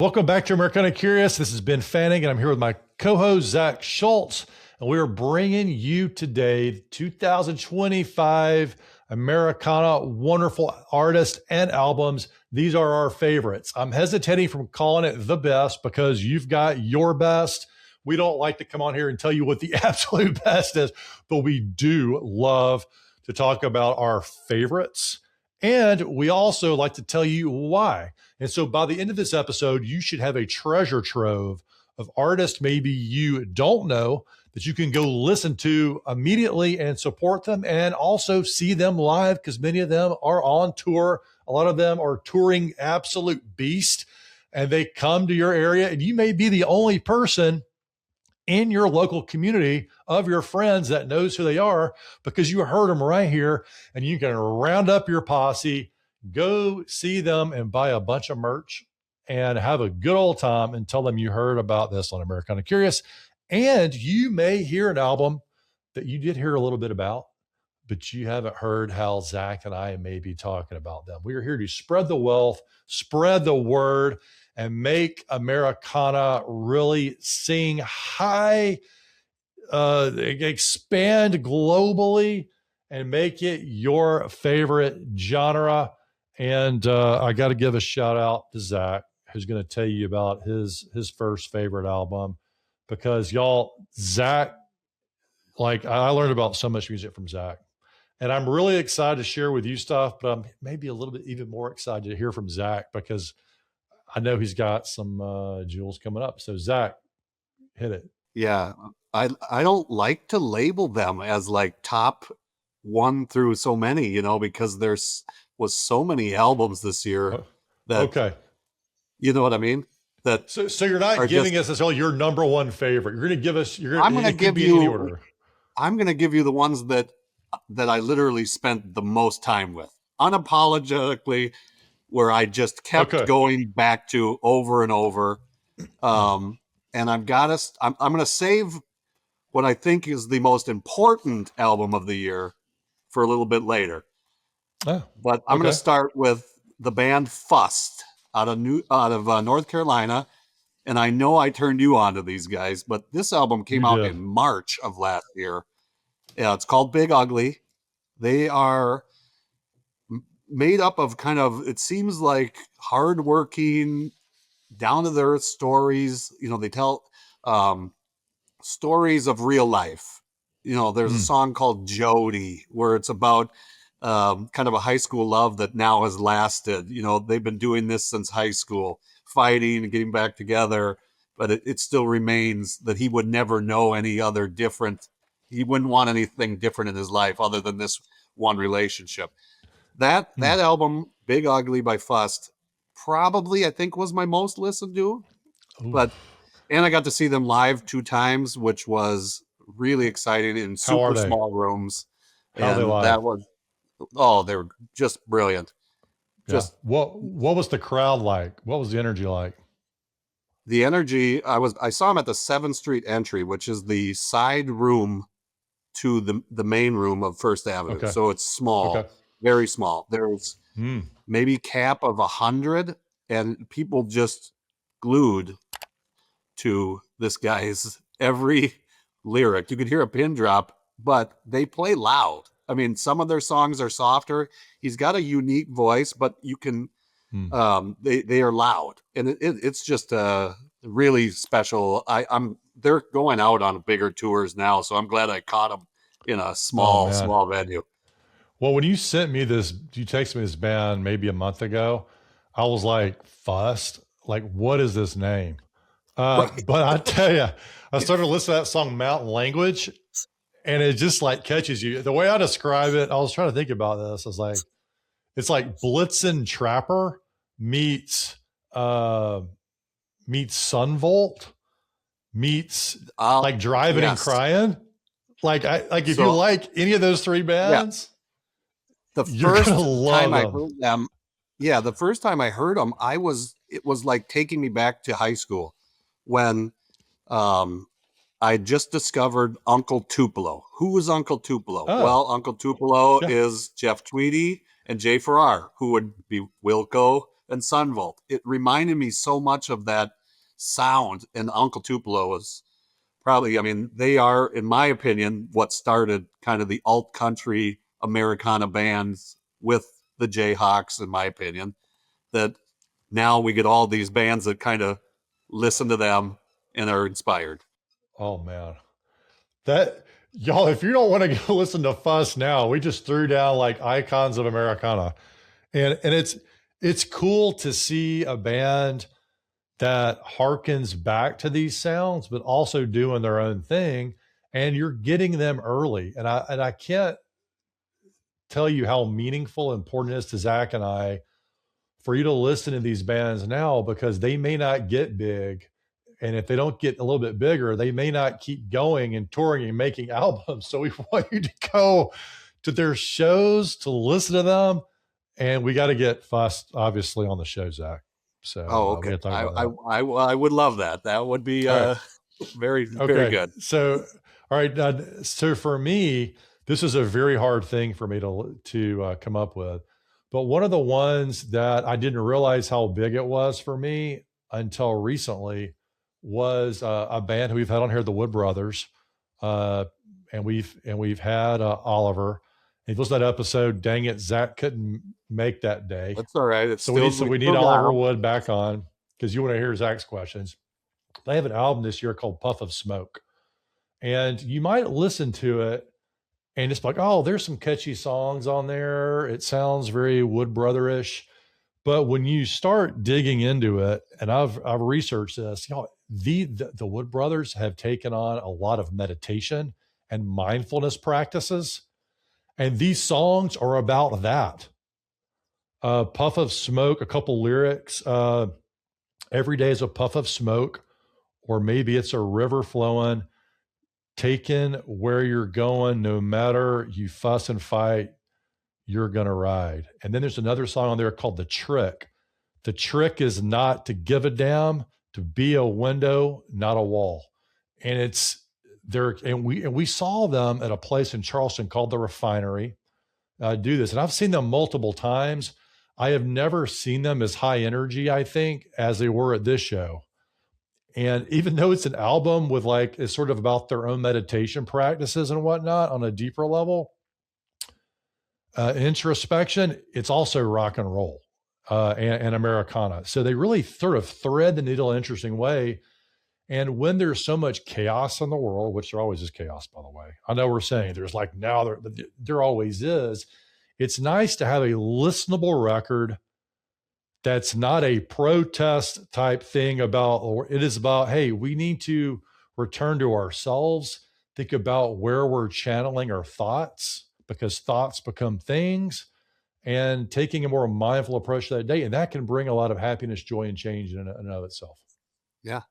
Welcome back to Americana Curious. This is Ben Fanning, and I'm here with my co-host, Zach Schultz, and we are bringing you today the 2025 Americana wonderful artists and albums. These are our favorites. I'm hesitating from calling it the best because you've got your best. We don't like to come on here and tell you what the absolute best is, but we do love to talk about our favorites. And we also like to tell you why. And so by the end of this episode, you should have a treasure trove of artists maybe you don't know that you can go listen to immediately and support them and also see them live because many of them are on tour. A lot of them are touring absolute beast and they come to your area and you may be the only person in your local community of your friends that knows who they are because you heard them right here, and you can round up your posse, go see them and buy a bunch of merch and have a good old time and tell them you heard about this on Americana Curious. And you may hear an album that you did hear a little bit about, but you haven't heard how Zach and I may be talking about them. We are here to spread the wealth, spread the word, and make Americana really sing high, expand globally, and make it your favorite genre. And I got to give a shout out to Zach, who's going to tell you about his first favorite album, because y'all, Zach, like I learned about so much music from Zach. And I'm really excited to share with you stuff, but I'm maybe a little bit even more excited to hear from Zach because I know he's got some jewels coming up. So Zach, hit it. Yeah, I don't like to label them as like top one through so many, because was so many albums this year that okay. You know what I mean? That so you're not giving us necessarily your number one favorite. You're going to give us. I'm going to give you. I'm going to give you the ones that I literally spent the most time with, unapologetically, where I just kept going back to over and over. And I'm going to save what I think is the most important album of the year for a little bit later. But I'm going to start with the band Fust out of North Carolina. And I know I turned you on to these guys, but this album came out in March of last year. Yeah, it's called Big Ugly. They are made up of kind of, it seems like hardworking, down to the earth stories. They tell stories of real life. There's a song called Jody where it's about kind of a high school love that now has lasted. They've been doing this since high school, fighting and getting back together, but it still remains that he would never know any other different. He wouldn't want anything different in his life other than this one relationship. That album, Big Ugly by Fust, probably I think was my most listened to. And I got to see them live 2 times, which was really exciting in super small rooms. How they live? That was they were just brilliant. Just what was the crowd like? What was the energy like? The energy, I saw them at the 7th Street entry, which is the side room to the main room of First Avenue. So it's small, very small. There's maybe cap of 100, and people just glued to this guy's every lyric. You could hear a pin drop, but they play loud. I mean, some of their songs are softer. He's got a unique voice, but you can, they are loud, and it's just really special. They're going out on bigger tours now, so I'm glad I caught them in a small venue. Well, when you sent me this, you texted me this band maybe a month ago. I was like, Fust? Like, what is this name? But I tell you, I started listening to that song Mountain Language, and it just like catches you. The way I describe it, I was trying to think about this. I was like, it's like Blitzen Trapper meets Sunvolt meets like Driving and Crying. If you like any of those 3 bands, the first time I heard them, the first time I heard them, it was like taking me back to high school when I just discovered Uncle Tupelo. Who is Uncle Tupelo? Well, Uncle Tupelo is Jeff Tweedy and Jay Farrar, who would be Wilco and Sunvolt. It reminded me so much of that sound. And Uncle Tupelo was probably, I mean, they are, in my opinion, what started kind of the alt country Americana bands with the Jayhawks, in my opinion, that now we get all these bands that kind of listen to them and are inspired. Oh man. That y'all, if you don't want to go listen to Fuss now, we just threw down like icons of Americana. And it's cool to see a band that harkens back to these sounds, but also doing their own thing. And you're getting them early. And I can't tell you how meaningful and important it is to Zach and I for you to listen to these bands now, because they may not get big. And if they don't get a little bit bigger, they may not keep going and touring and making albums. So we want you to go to their shows to listen to them. And we got to get Fuss, obviously, on the show, Zach. So, okay. I would love that. That would be very good. So, all right. So for me, this is a very hard thing for me to come up with. But one of the ones that I didn't realize how big it was for me until recently was a band who we've had on here, the Wood Brothers, and we've had Oliver. And if you listen to that episode, dang it, Zach couldn't make that day. That's all right. So we need Oliver Wood back on, because you want to hear Zach's questions. They have an album this year called Puff of Smoke, and you might listen to it and it's like, oh, there's some catchy songs on there. It sounds very Wood Brother-ish. But when you start digging into it, and I've researched this, the Wood Brothers have taken on a lot of meditation and mindfulness practices. And these songs are about that. Puff of Smoke, a couple lyrics. Every day is a puff of smoke, or maybe it's a river flowing, taking where you're going, no matter you fuss and fight, you're going to ride. And then there's another song on there called The Trick. The trick is not to give a damn, to be a window, not a wall. And it's there. And we saw them at a place in Charleston called The Refinery do this. And I've seen them multiple times. I have never seen them as high energy, I think, as they were at this show. And even though it's an album with it's sort of about their own meditation practices and whatnot on a deeper level, introspection, it's also rock and roll and Americana. So they really sort of thread the needle in an interesting way. And when there's so much chaos in the world, which there always is chaos, by the way, I know we're saying there's there always is. It's nice to have a listenable record that's not a protest type thing or it is about, hey, we need to return to ourselves, think about where we're channeling our thoughts, because thoughts become things, and taking a more mindful approach to that day. And that can bring a lot of happiness, joy, and change in and of itself. Yeah.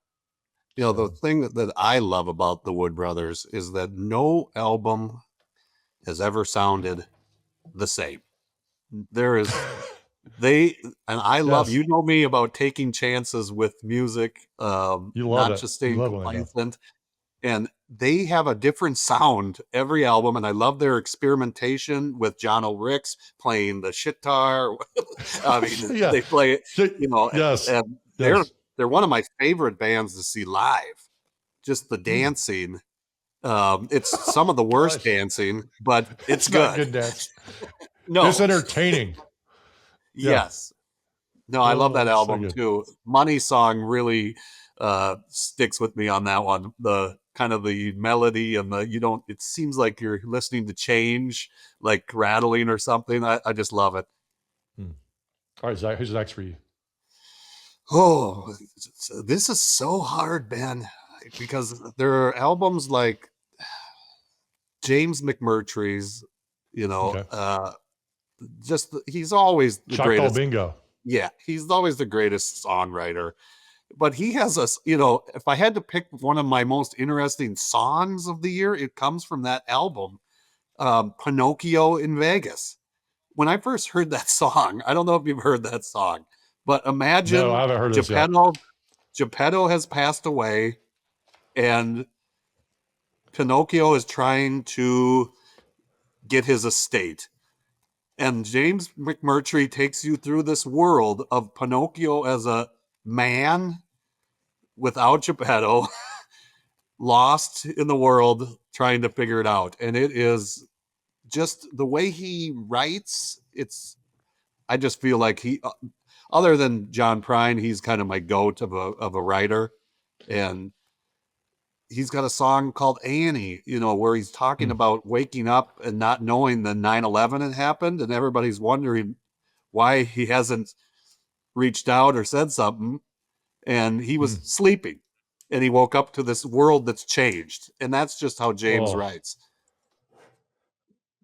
The thing that I love about the Wood Brothers is that no album has ever sounded the same. There is, I love, you know me about taking chances with music, not just staying complacent. And they have a different sound every album, and I love their experimentation with John O'Ricks playing the shitar. I mean, they play it, and they're one of my favorite bands to see live. Just the dancing. It's some of the worst dancing, but it's good. Not good dance. No, it's entertaining. Yes. No, I love that album too. Money Song really sticks with me on that one. The kind of the melody and it seems like you're listening to change, like rattling or something. I just love it. All right, Zach, who's next for you? Oh, this is so hard, Ben, because there are albums like James McMurtry's, he's always the greatest. Bingo. Yeah, he's always the greatest songwriter. But he has if I had to pick one of my most interesting songs of the year, it comes from that album, Pinocchio in Vegas. When I first heard that song, I don't know if you've heard that song, but imagine I haven't heard Geppetto has passed away, and Pinocchio is trying to get his estate. And James McMurtry takes you through this world of Pinocchio as a man without Geppetto, lost in the world, trying to figure it out. And it is just the way he writes. I just feel like other than John Prine, he's kind of my goat of a writer. And he's got a song called Annie, where he's talking about waking up and not knowing the 9/11 had happened. And everybody's wondering why he hasn't reached out or said something. And he was sleeping and he woke up to this world that's changed. And that's just how James writes.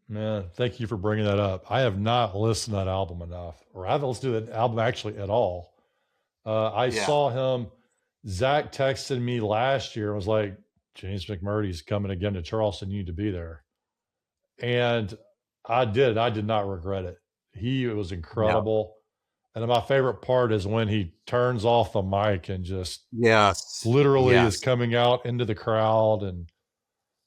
Man, thank you for bringing that up. I have not listened to that album enough, or I haven't listened to that album actually at all. I saw him. Zach texted me last year and was like, James McMurtry's coming again to Charleston. You need to be there. And I did. I did not regret it. It was incredible. Yeah. And my favorite part is when he turns off the mic and just literally is coming out into the crowd. And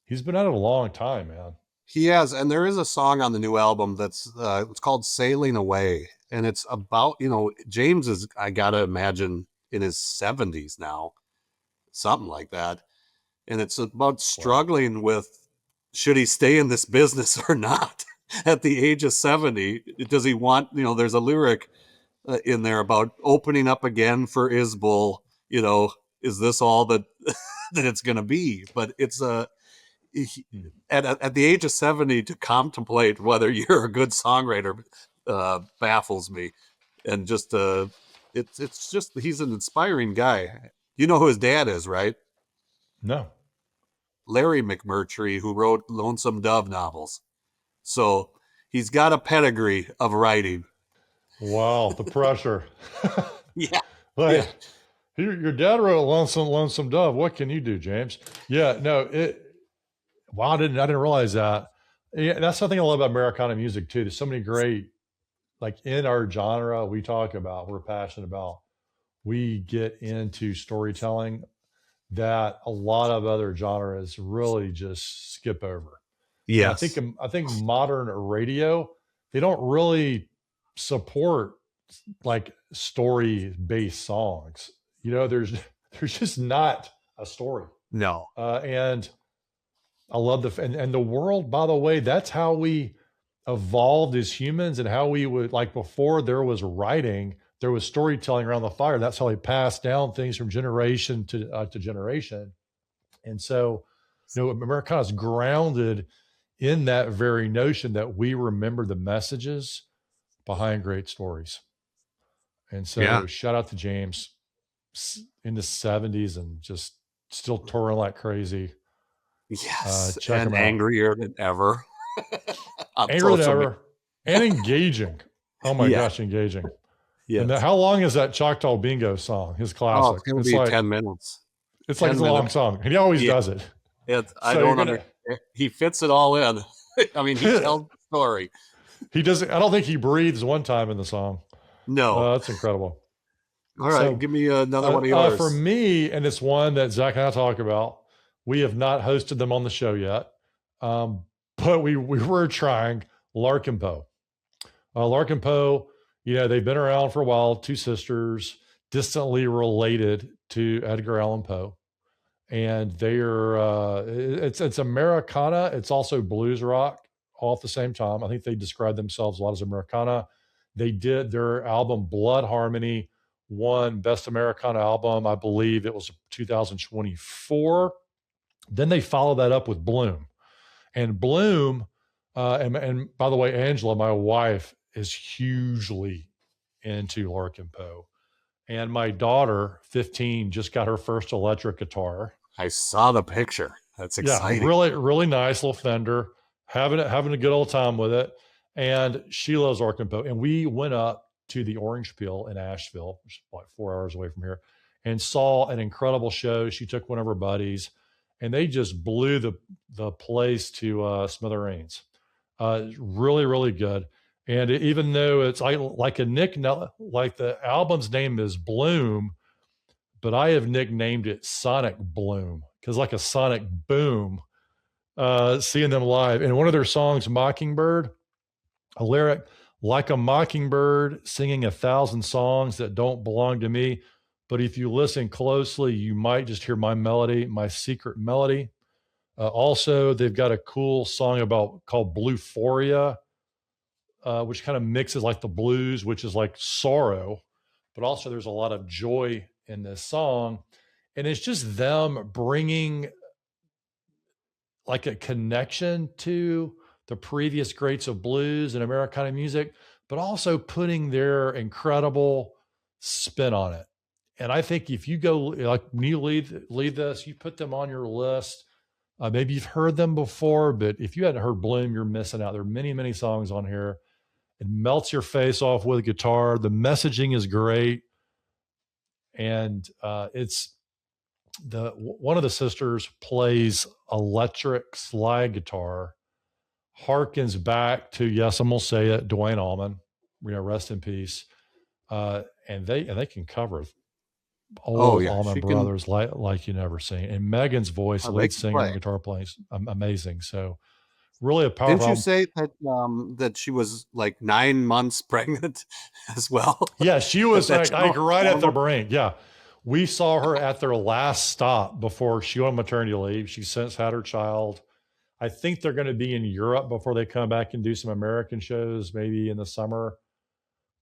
he's been at it a long time, man. He has. And there is a song on the new album that's it's called Sailing Away. And it's about, James is, I got to imagine, in his 70s now, something like that. And it's about struggling with, should he stay in this business or not at the age of 70? Does he want, there's a lyric in there about opening up again for Isbel, is this all that that it's going to be? But it's at the age of 70 to contemplate whether you're a good songwriter baffles me. And just it's just, he's an inspiring guy. You know who his dad is, right? No. Larry McMurtry, who wrote Lonesome Dove novels. So he's got a pedigree of writing. Wow, the pressure. Yeah. Your dad wrote Lonesome Dove. What can you do, James? Yeah, no, wow, I didn't realize that. Yeah, that's something I love about Americana music too. There's so many great, like in our genre we're passionate about. We get into storytelling that a lot of other genres really just skip over. Yeah, I think modern radio, they don't really support like story-based songs. There's just not a story. No. And I love and the world, by the way, that's how we evolved as humans, and how we would, like, before there was writing, there was storytelling around the fire. That's how they passed down things from generation to generation. And so, Americana is grounded in that very notion that we remember the messages behind great stories. And so shout out to James in the 70s and just still touring like crazy. Yes. And angrier than ever. Angrier than ever. And engaging. Oh my gosh, engaging. Yeah. And how long is that Choctaw Bingo song? His classic. Oh, it's going to be like 10 minutes. It's like a long song. And he always does it. I don't understand. He fits it all in. I mean, he tells the story. He doesn't. I don't think he breathes one time in the song. No. That's incredible. All right. Give me another one of yours. For me, and it's one that Zach and I talk about. We have not hosted them on the show yet. But we were trying. Larkin Poe. Larkin Poe, they've been around for a while. Two sisters, distantly related to Edgar Allan Poe. And they're it's Americana. It's also blues rock all at the same time. I think they describe themselves a lot as Americana. They did their album Blood Harmony, won Best Americana Album. I believe it was 2024. Then they followed that up with Bloom. And Bloom, and by the way, Angela, my wife, is hugely into Larkin Poe. And my daughter, 15, just got her first electric guitar. I saw the picture. That's exciting. Yeah, really, really nice little Fender. Having a good old time with it. And she loves Larkin Poe. And we went up to the Orange Peel in Asheville, which is like 4 hours away from here, and saw an incredible show. She took one of her buddies, and they just blew the place to smithereens. Really, really good. And even though it's like a nickname, like the album's name is Bloom, but I have nicknamed it Sonic Bloom because like a sonic boom, seeing them live. And one of their songs, Mockingbird, A lyric, like a mockingbird singing 1,000 songs that don't belong to me. But if you listen closely, you might just hear my melody, my secret melody. Also, they've got a cool song called Bluephoria, which kind of mixes like the blues, which is like sorrow, but also there's a lot of joy in this song. And it's just them bringing like a connection to the previous greats of blues and Americana music, but also putting their incredible spin on it. And I think if you go, like when you lead this, you put them on your list. Maybe you've heard them before, but if you hadn't heard Bloom, you're missing out. There are many, many songs on here. It melts your face off with a guitar. The messaging is great. And it's one of the sisters plays electric slide guitar, harkens back to, yes, I'm gonna say it, Duane Allman, rest in peace. And they can cover old Allman Brothers like you never seen. And Megan's voice, lead singer and guitar playing, amazing. So really a powerful. Didn't you say that that she was like 9 months pregnant as well? Yeah, she was like right at the brink. Yeah. We saw her at their last stop before she went on maternity leave. She's since had her child. I think they're going to be in Europe before they come back and do some American shows, maybe in the summer.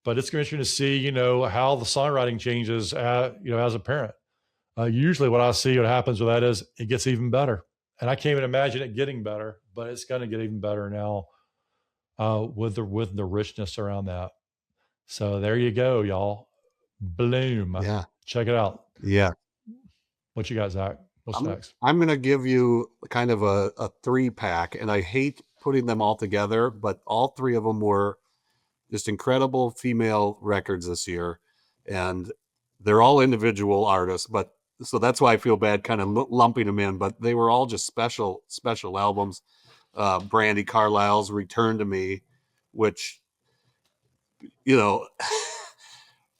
But it's going to be interesting to see, how the songwriting changes, as a parent. Usually what I see what happens with that is it gets even better. And I can't even imagine it getting better, but it's going to get even better now with the richness around that. So there you go, y'all. Bloom. Yeah. Check it out. Yeah. What you got, Zach? What's next? I'm going to give you kind of a 3-pack, and I hate putting them all together, but all 3 of them were just incredible female records this year. And they're all individual artists, so that's why I feel bad kind of lumping them in, but they were all just special albums. Brandi Carlile's Return to Me, which,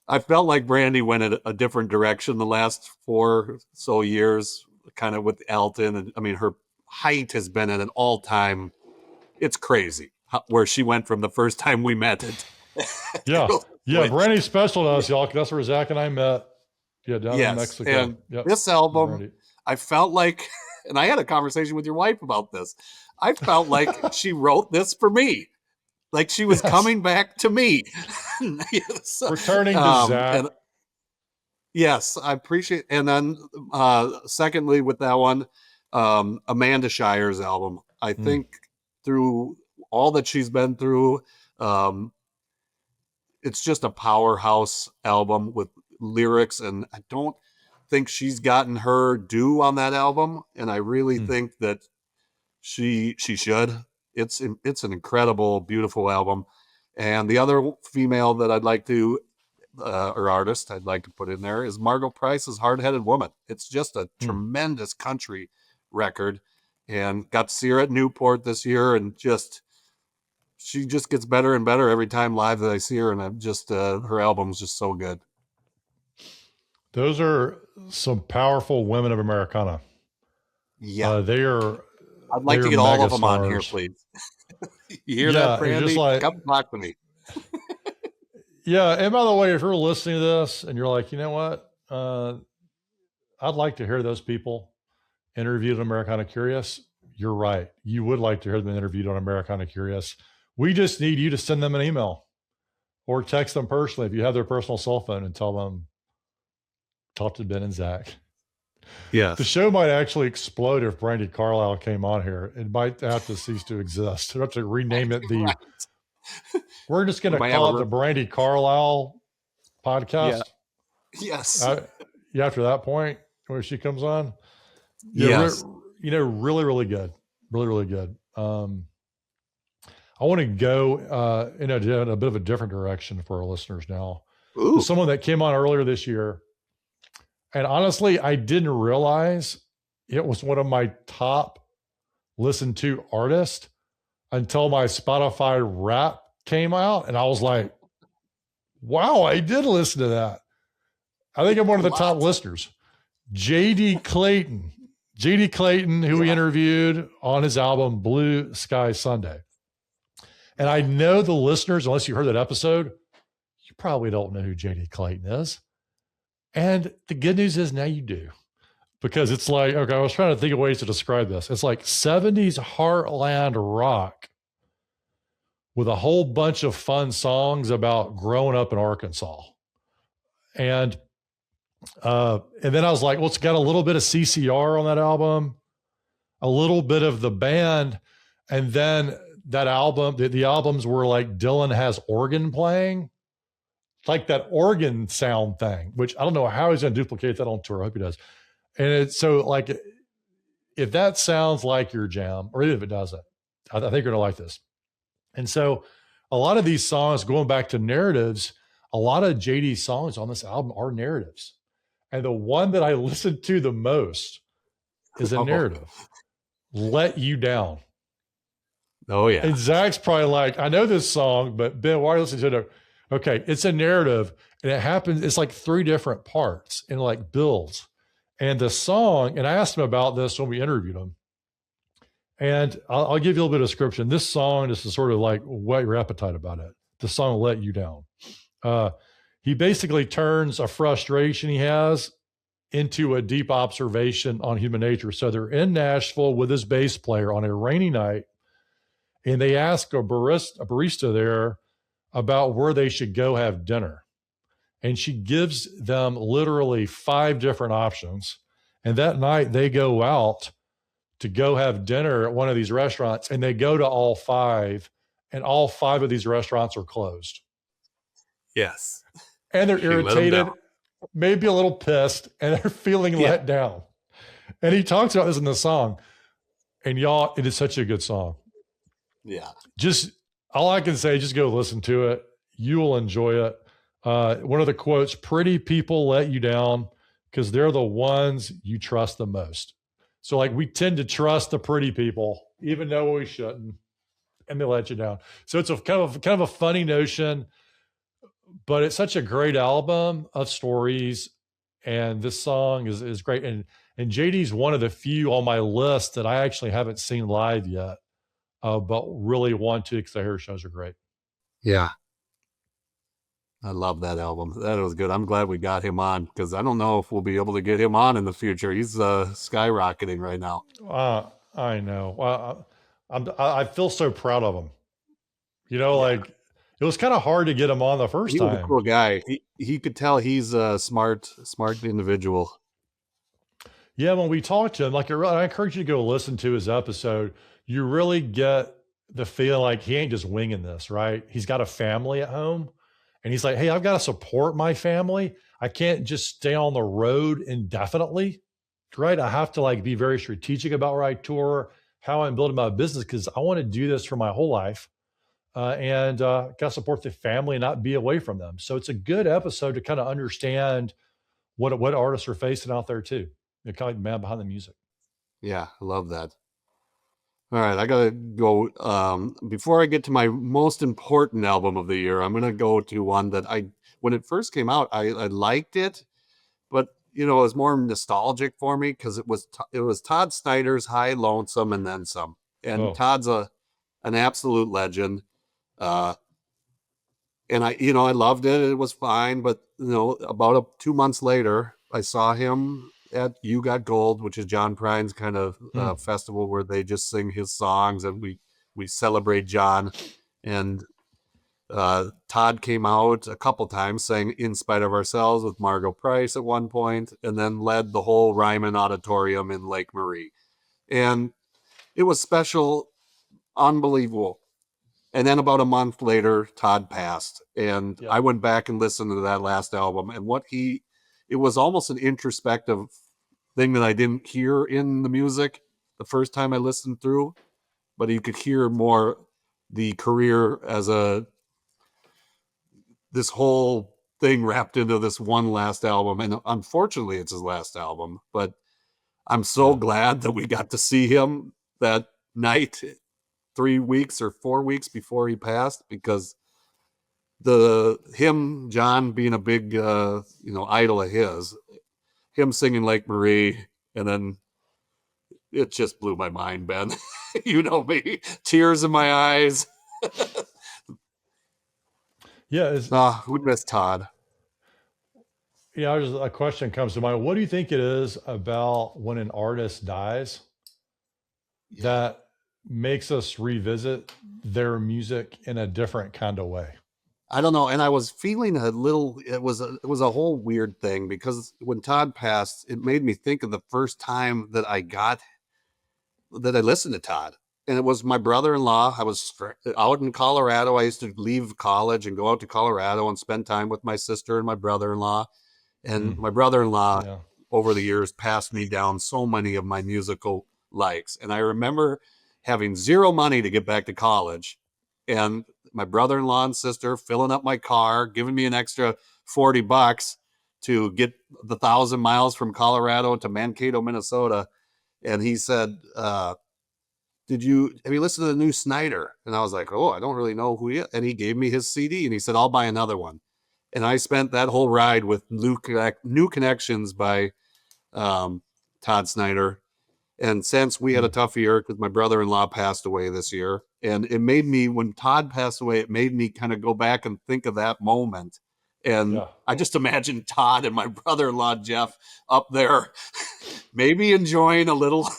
I felt like Brandi went in a different direction the last 4 or so years, kind of with Elton. And I mean, her height has been at an all-time, it's crazy where she went from the first time we met it. Yeah. Brandi's special to us, y'all. That's where Zach and I met. Yeah, down in Mexico. And this album, I felt like, and I had a conversation with your wife about this, I felt like she wrote this for me. Like she was coming back to me. Returning to Zach. Yes, I appreciate. And then secondly, with that one, Amanda Shire's album. I think through all that she's been through, it's just a powerhouse album with lyrics, and I don't think she's gotten her due on that album. And I really think that she should. It's an incredible, beautiful album. And the other female that I'd like to, or artist I'd like to put in there is Margot Price's Hard-Headed Woman. It's just a tremendous country record, and got to see her at Newport this year, and she just gets better and better every time live that I see her. And I'm just, her album's just so good. Those are some powerful women of Americana. Yeah. I'd like to get all of them on here, please. You hear that, Brandi? Come talk to me. Yeah. And by the way, if you're listening to this and you're like, you know what? I'd like to hear those people interviewed on Americana Curious. You're right. You would like to hear them interviewed on Americana Curious. We just need you to send them an email or text them personally if you have their personal cell phone and tell them, talk to Ben and Zach. Yes. The show might actually explode if Brandi Carlile came on here. It might have to cease to exist. We have to rename it we're just going to call it the Brandi Carlile podcast. Yeah. Yes. After that point where she comes on. Yes. Really, really good. Really, really good. I want to go in a bit of a different direction for our listeners now. Someone that came on earlier this year. And honestly, I didn't realize it was one of my top listened to artists until my Spotify rap came out. And I was like, wow, I did listen to that. I think I'm one of the top listeners. J.D. Clayton, who we interviewed on his album Blue Sky Sunday. And I know the listeners, unless you heard that episode, you probably don't know who JD Clayton is. And the good news is now you do. Because it's like, okay, I was trying to think of ways to describe this. It's like 70s heartland rock with a whole bunch of fun songs about growing up in Arkansas. And then I was like, well, it's got a little bit of CCR on that album, a little bit of the band. And then that album, the albums were like Dylan has organ playing, like that organ sound thing, which I don't know how he's going to duplicate that on tour. I hope he does. And it's so like, if that sounds like your jam, or even if it doesn't, I think you're going to like this. And so a lot of these songs, going back to narratives, a lot of JD's songs on this album are narratives. And the one that I listened to the most is a narrative, Let You Down. Oh, yeah. And Zach's probably like, I know this song, but Ben, why are you listening to it? Okay, it's a narrative, and it happens, it's like 3 different parts and like builds. And the song, and I asked him about this when we interviewed him, and I'll give you a little bit of description. This song is to sort of like whet your appetite about it. The song Let You Down. He basically turns a frustration he has into a deep observation on human nature. So they're in Nashville with his bass player on a rainy night, and they ask a barista there about where they should go have dinner. And she gives them literally 5 different options. And that night they go out to go have dinner at one of these restaurants, and they go to all 5, and all 5 of these restaurants are closed. Yes. And they're irritated, maybe a little pissed, and they're feeling let down. And he talks about this in the song. And y'all, it is such a good song. Yeah. Just all I can say, just go listen to it. You will enjoy it. One of the quotes, pretty people let you down because they're the ones you trust the most. So like we tend to trust the pretty people, even though we shouldn't, and they let you down. So it's a kind of a funny notion, but it's such a great album of stories. And this song is great. And JD's one of the few on my list that I actually haven't seen live yet, but really want to because I hear shows are great. Yeah. I love that album. That was good. I'm glad we got him on because I don't know if we'll be able to get him on in the future. He's skyrocketing right now. I know. I feel so proud of him. You know, like it was kind of hard to get him on the first time. He was a cool guy. He could tell he's a smart individual. Yeah, when we talked to him, like I encourage you to go listen to his episode. You really get the feeling like he ain't just winging this, right? He's got a family at home. And he's like, hey, I've got to support my family. I can't just stay on the road indefinitely, right? I have to like be very strategic about where I tour, how I'm building my business, because I want to do this for my whole life. And got to support the family and not be away from them. So it's a good episode to kind of understand what artists are facing out there too. You're kind of like the man behind the music. Yeah, I love that. All right, I gotta go. Before I get to my most important album of the year, I'm gonna go to one that when it first came out, I liked it, but it was more nostalgic for me because it was Todd Snider's High Lonesome and Then Some, and Todd's an absolute legend. And I loved it. It was fine, but about 2 months later, I saw him at You Got Gold, which is John Prine's kind of festival where they just sing his songs and we celebrate John. And Todd came out a couple times, sang In Spite of Ourselves with Margot Price at one point, and then led the whole Ryman Auditorium in Lake Marie. And it was special, unbelievable. And then about a month later, Todd passed. And I went back and listened to that last album. And it was almost an introspective thing that I didn't hear in the music the first time I listened through, but you could hear more the career as this whole thing wrapped into this one last album. And unfortunately it's his last album, but I'm so glad that we got to see him that night 3 weeks or 4 weeks before he passed, because John being a big, idol of his, him singing Lake Marie, and then it just blew my mind, Ben. You know me, tears in my eyes. Yeah. Who'd miss Todd? Yeah, a question comes to mind. What do you think it is about when an artist dies that makes us revisit their music in a different kind of way? I don't know. And I was feeling a little, it was a whole weird thing, because when Todd passed, it made me think of the first time that I listened to Todd. And it was my brother-in-law. I was out in Colorado. I used to leave college and go out to Colorado and spend time with my sister and my brother-in-law. And my brother-in-law, over the years, passed me down so many of my musical likes. And I remember having zero money to get back to college, and my brother-in-law and sister filling up my car, giving me an extra $40 to get the 1,000 miles from Colorado to Mankato, Minnesota. And he said, have you listened to the new Snyder? And I was like, oh, I don't really know who he is. And he gave me his CD and he said, I'll buy another one. And I spent that whole ride with New Connections by Todd Snyder. And since we had a tough year because my brother-in-law passed away this year, and it made me, when Todd passed away, it made me kind of go back and think of that moment. And I just imagined Todd and my brother-in-law, Jeff, up there, maybe enjoying a little,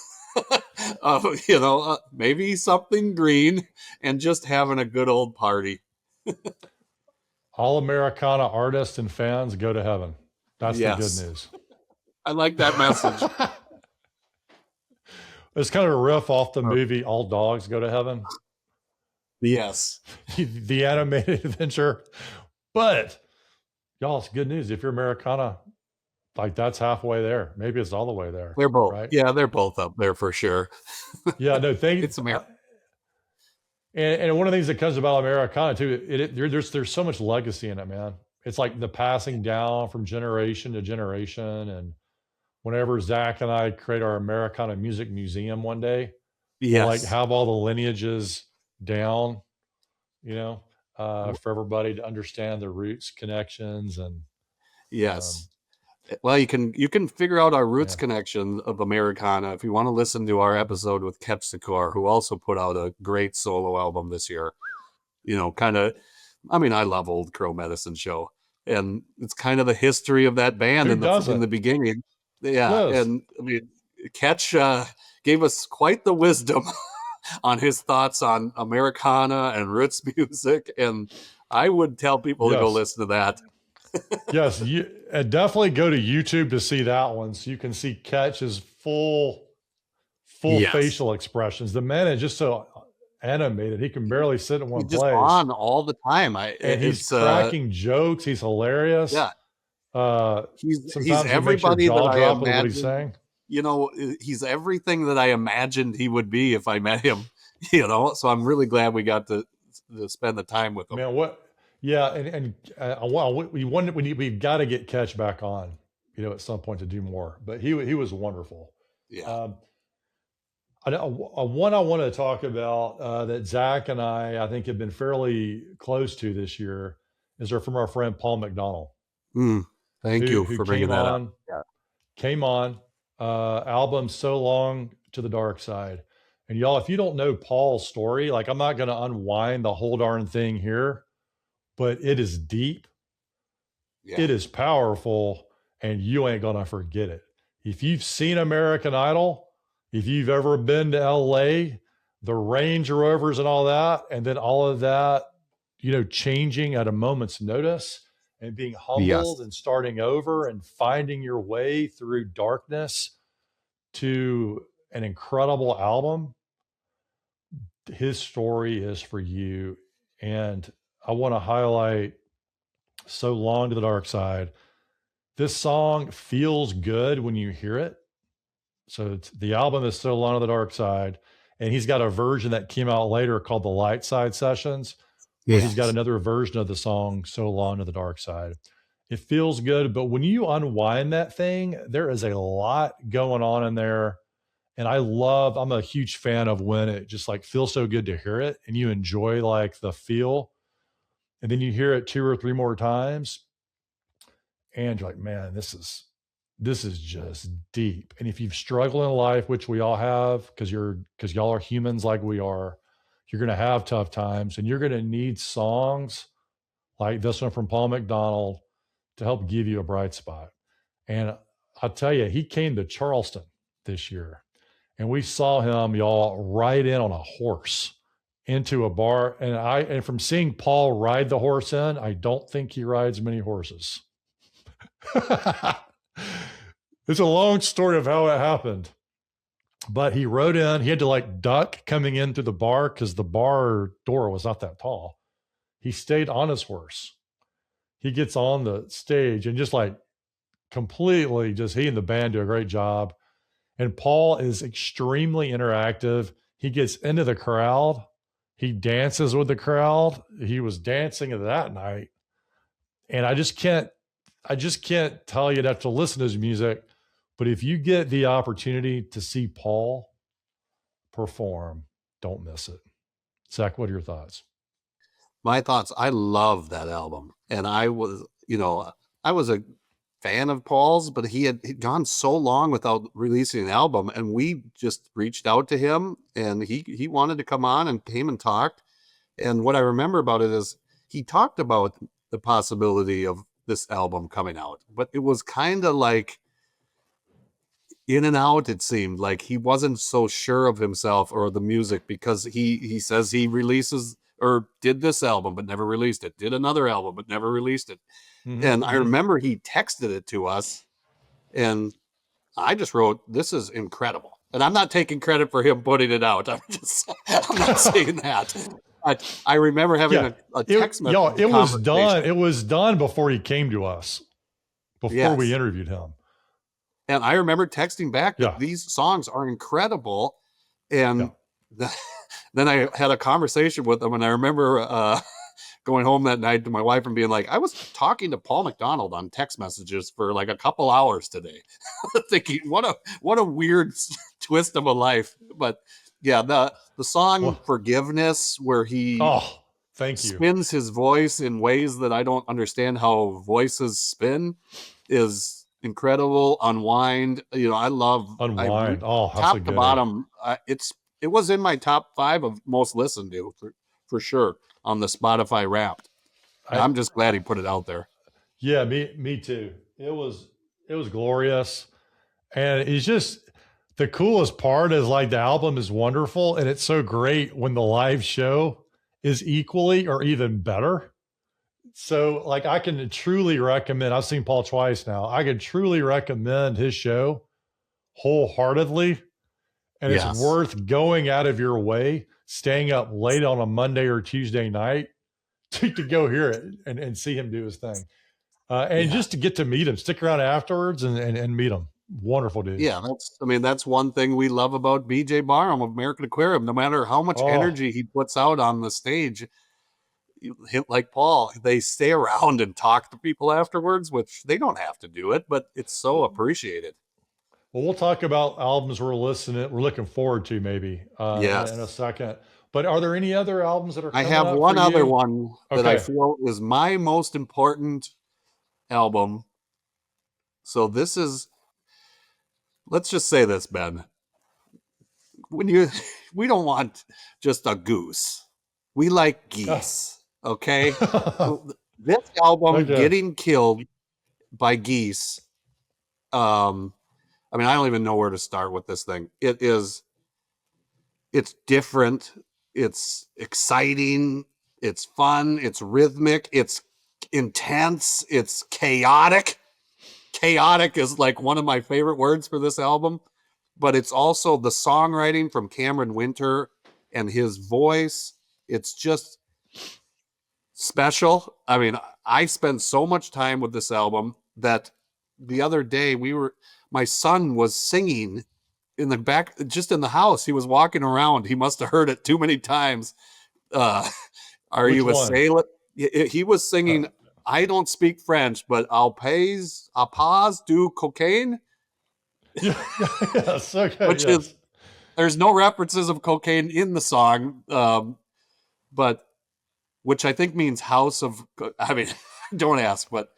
maybe something green, and just having a good old party. All Americana artists and fans go to heaven. That's the good news. I like that message. It's kind of a riff off the movie All Dogs Go to Heaven. Yes. The animated adventure. But y'all, it's good news. If you're Americana, like that's halfway there. Maybe it's all the way there. They're both, right? Yeah, they're both up there for sure. Yeah, no, it's America. And one of the things that comes about Americana too, there's so much legacy in it, man. It's like the passing down from generation to generation. And whenever Zach and I create our Americana Music Museum one day, we'll like have all the lineages down, for everybody to understand the roots, connections, and well, you can figure out our roots connection of Americana if you want to listen to our episode with Kepsikor, who also put out a great solo album this year. I love Old Crow Medicine Show, and it's kind of the history of that band in the beginning. Yeah, and Ketch gave us quite the wisdom on his thoughts on Americana and roots music, and I would tell people to go listen to that. Yes, definitely go to YouTube to see that one, so you can see Ketch's full facial expressions. The man is just so animated; he can barely sit in one place. Just on all the time. He's cracking jokes. He's hilarious. Yeah, he's everybody that I imagined. He's everything that I imagined he would be if I met him. So I'm really glad we got to spend the time with him. Man, what? Yeah, and we've got to get Ketch back on, at some point to do more. But he was wonderful. Yeah. One I want to talk about that Zach and I think have been fairly close to this year is from our friend Paul McDonald. Thank you for bringing that up. Yeah. Came on album So Long to the Dark Side. And y'all, if you don't know Paul's story, like I'm not going to unwind the whole darn thing here, but it is deep. Yeah. It is powerful, and you ain't going to forget it. If you've seen American Idol, if you've ever been to LA, the Range Rovers and all that, and then all of that, changing at a moment's notice and being humbled and starting over and finding your way through darkness to an incredible album, his story is for you. And I want to highlight So Long to the Dark Side. This song feels good when you hear it. So the album is So Long to the Dark Side. And he's got a version that came out later called the Light Side Sessions. Yes. He's got another version of the song So Long to the Dark Side. It feels good, but when you unwind that thing, there is a lot going on in there. And I'm a huge fan of when it just like feels so good to hear it and you enjoy like the feel. And then you hear it 2 or 3 more times and you're like, man, this is just deep. And if you've struggled in life, which we all have, because y'all are humans like we are, You're going to have tough times, and you're going to need songs like this one from Paul McDonald to help give you a bright spot. And I'll tell you, he came to Charleston this year, and we saw him, y'all, ride in on a horse into a bar. And from seeing Paul ride the horse in, I don't think he rides many horses. It's a long story of how it happened. But he rode in. He had to like duck coming in through the bar because the bar door was not that tall. He stayed on his horse. He gets on the stage and just like completely just he and the band do a great job. And Paul is extremely interactive. He gets into the crowd. He dances with the crowd. He was dancing that night. And I just can't tell you enough to listen to his music. But if you get the opportunity to see Paul perform, don't miss it. Zach, what are your thoughts? My thoughts, I love that album. And I was a fan of Paul's, but he'd gone so long without releasing an album. And we just reached out to him, and he wanted to come on and came and talked. And what I remember about it is he talked about the possibility of this album coming out, but it was kind of like in and out. It seemed like he wasn't so sure of himself or the music, because he says he releases or did this album but never released it, did another album but never released it. Mm-hmm. And I remember he texted it to us, and I just wrote, "This is incredible." And I'm not taking credit for him putting it out. I'm not saying that. I remember having a text message. Yo, it was done. It was done before he came to us, before we interviewed him. And I remember texting back that these songs are incredible. And then I had a conversation with him, and I remember going home that night to my wife and being like, I was talking to Paul McDonald on text messages for like a couple hours today, thinking what a weird twist of a life. But yeah, the song Forgiveness, where he spins his voice in ways that I don't understand how voices spin, is incredible. Unwind. I love Unwind. Top to bottom. It was in my top 5 of most listened to for sure on the Spotify Wrapped. I'm just glad he put it out there. Yeah, me too. It was glorious. And it's just, the coolest part is like the album is wonderful, and it's so great when the live show is equally or even better. So like I can truly recommend, I've seen Paul twice now. I can truly recommend his show wholeheartedly. And it's worth going out of your way, staying up late on a Monday or Tuesday night to go hear it and see him do his thing. And just to get to meet him, stick around afterwards and meet him. Wonderful dude. Yeah, that's one thing we love about BJ Barham of American Aquarium. No matter how much energy he puts out on the stage, like Paul, they stay around and talk to people afterwards, which they don't have to do it, but it's so appreciated. Well, we'll talk about albums we're looking forward to maybe in a second. But are there any other albums that are coming I have up one for other you? one that I feel is my most important album. So this is, let's just say this, Ben. We don't want just a goose. We like geese, okay? This album, Getting Killed by Geese, I don't even know where to start with this thing. It's different. It's exciting. It's fun. It's rhythmic. It's intense. It's chaotic. Chaotic is like one of my favorite words for this album, but it's also the songwriting from Cameron Winter and his voice. It's just special. I spent so much time with this album that the other day my son was singing in the back, just in the house. He was walking around. He must have heard it too many times. Are you a sailor? He was singing, I don't speak French, but I'll pause do cocaine. Yes, okay. Which is, there's no references of cocaine in the song, but which I think means house of, don't ask, but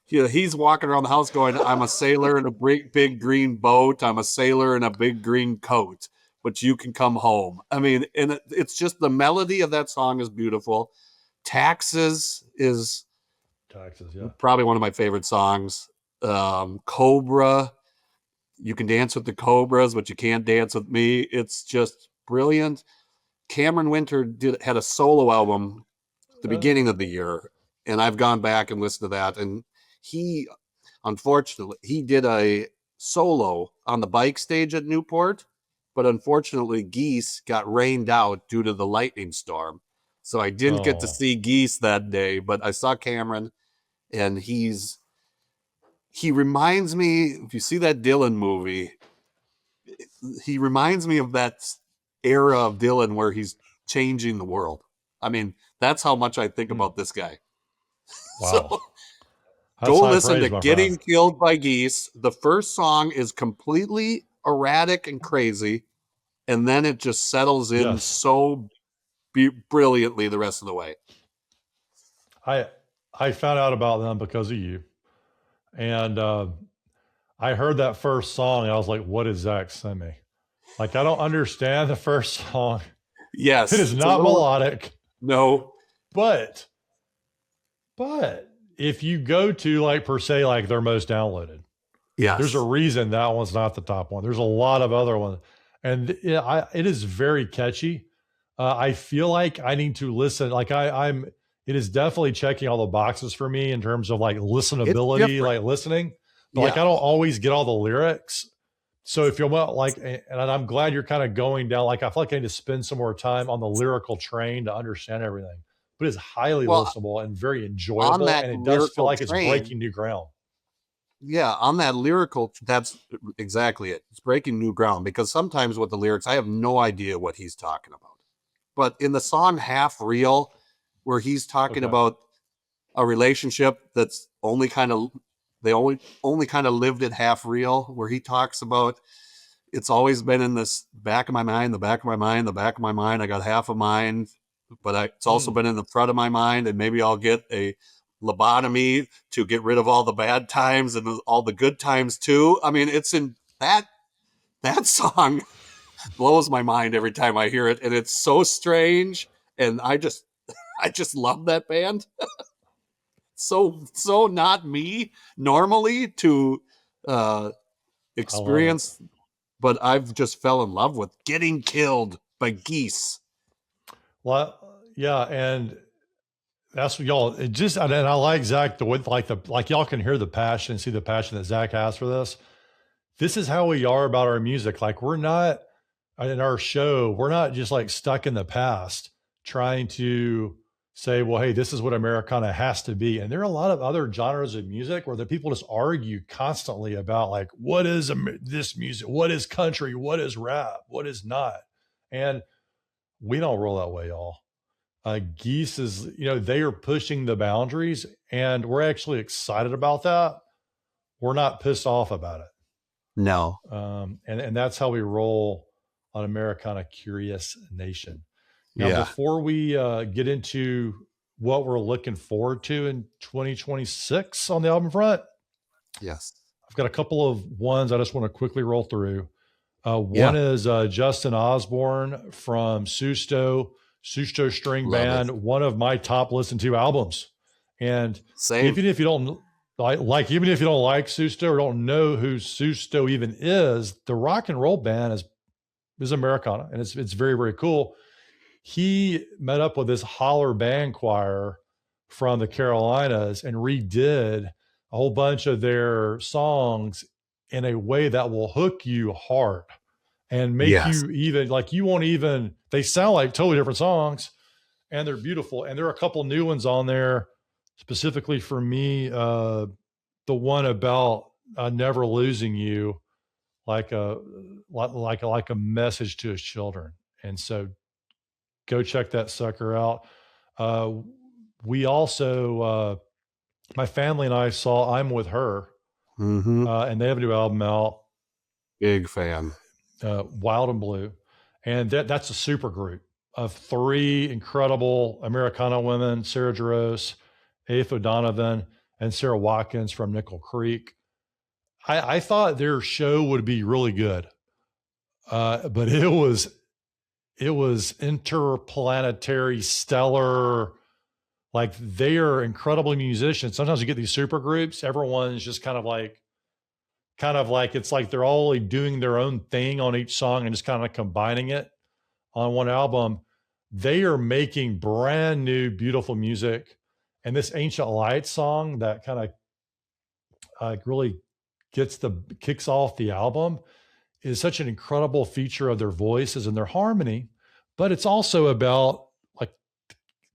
he's walking around the house going, I'm a sailor in a big green boat. I'm a sailor in a big green coat. but you can come home. I mean, and it's just the melody of that song is beautiful. Taxes is probably one of my favorite songs. Cobra, you can dance with the Cobras, but you can't dance with me. It's just brilliant. Cameron Winter had a solo album at the beginning of the year, and I've gone back and listened to that. And he, unfortunately, he did a solo on the bike stage at Newport, but unfortunately, Geese got rained out due to the lightning storm. So I didn't get to see Geese that day, but I saw Cameron, and he reminds me, if you see that Dylan movie, he reminds me of that era of Dylan where he's changing the world. I mean, that's how much I think about this guy. Wow. So go listen to Getting Killed by Geese. The first song is completely erratic and crazy, and then it just settles in so brilliantly the rest of the way. I found out about them because of you. And I heard that first song and I was like, what did Zach send me? Like, I don't understand the first song. Yes. It is not melodic. No. But if you go to like per se, like their most downloaded, there's a reason that one's not the top one. There's a lot of other ones. And it is very catchy. I feel like I need to listen. Like it is definitely checking all the boxes for me in terms of like listenability, like listening. But like I don't always get all the lyrics. So if you want, like, and I'm glad you're kind of going down. Like I feel like I need to spend some more time on the lyrical train to understand everything. But it's highly listenable and very enjoyable, and it does feel like it's breaking new ground. Yeah, on that lyrical, that's exactly it. It's breaking new ground, because sometimes with the lyrics, I have no idea what he's talking about. But in the song Half Real, where he's talking about a relationship that's only kind of, they only kind of lived it half real, where he talks about, it's always been in this back of my mind, the back of my mind, the back of my mind. I got half a mind, but it's also been in the front of my mind, and maybe I'll get a lobotomy to get rid of all the bad times and all the good times too. I mean, it's in that song blows my mind every time I hear it, and it's so strange, and I just love that band. so not me normally to experience, but I've just fell in love with Getting Killed by Geese. Well, yeah, and that's what y'all. It just, and I like Zach like y'all can hear the passion and see the passion that Zach has for this. This is how we are about our music. Like, we're not in our show, we're not just like stuck in the past trying to say, well, hey, this is what Americana has to be. And there are a lot of other genres of music where the people just argue constantly about like, what is this music? What is country? What is rap? What is not? And we don't roll that way, y'all. Geese is, they are pushing the boundaries, and we're actually excited about that. We're not pissed off about it. No. And that's how we roll on Americana Curious Nation. Now, before we get into what we're looking forward to in 2026 on the album front, I've got a couple of ones I just want to quickly roll through. One is Justin Osborne from Susto String Band, one of my top listened to albums. And even if you don't even if you don't like Susto or don't know who Susto even is, the rock and roll band is Americana, and it's very, very cool. He met up with this holler band choir from the Carolinas and redid a whole bunch of their songs in a way that will hook you hard and make you even like, you won't even, they sound like totally different songs, and they're beautiful. And there are a couple new ones on there specifically for me. The one about never losing you, like a message to his children. And so go check that sucker out. We also, my family and I saw I'm With Her, and they have a new album out. Big fan. Wild and Blue. And that's a super group of 3 incredible Americana women: Sarah Jaros, Aoife O'Donovan, and Sarah Watkins from Nickel Creek. I thought their show would be really good. but it was interplanetary, stellar. Like, they are incredible musicians. Sometimes you get these super groups. Everyone's just kind of like it's like they're all doing their own thing on each song and just kind of combining it on one album. They are making brand new, beautiful music. And this Ancient Light song that kind of really kicks off the album is such an incredible feature of their voices and their harmony. But it's also about like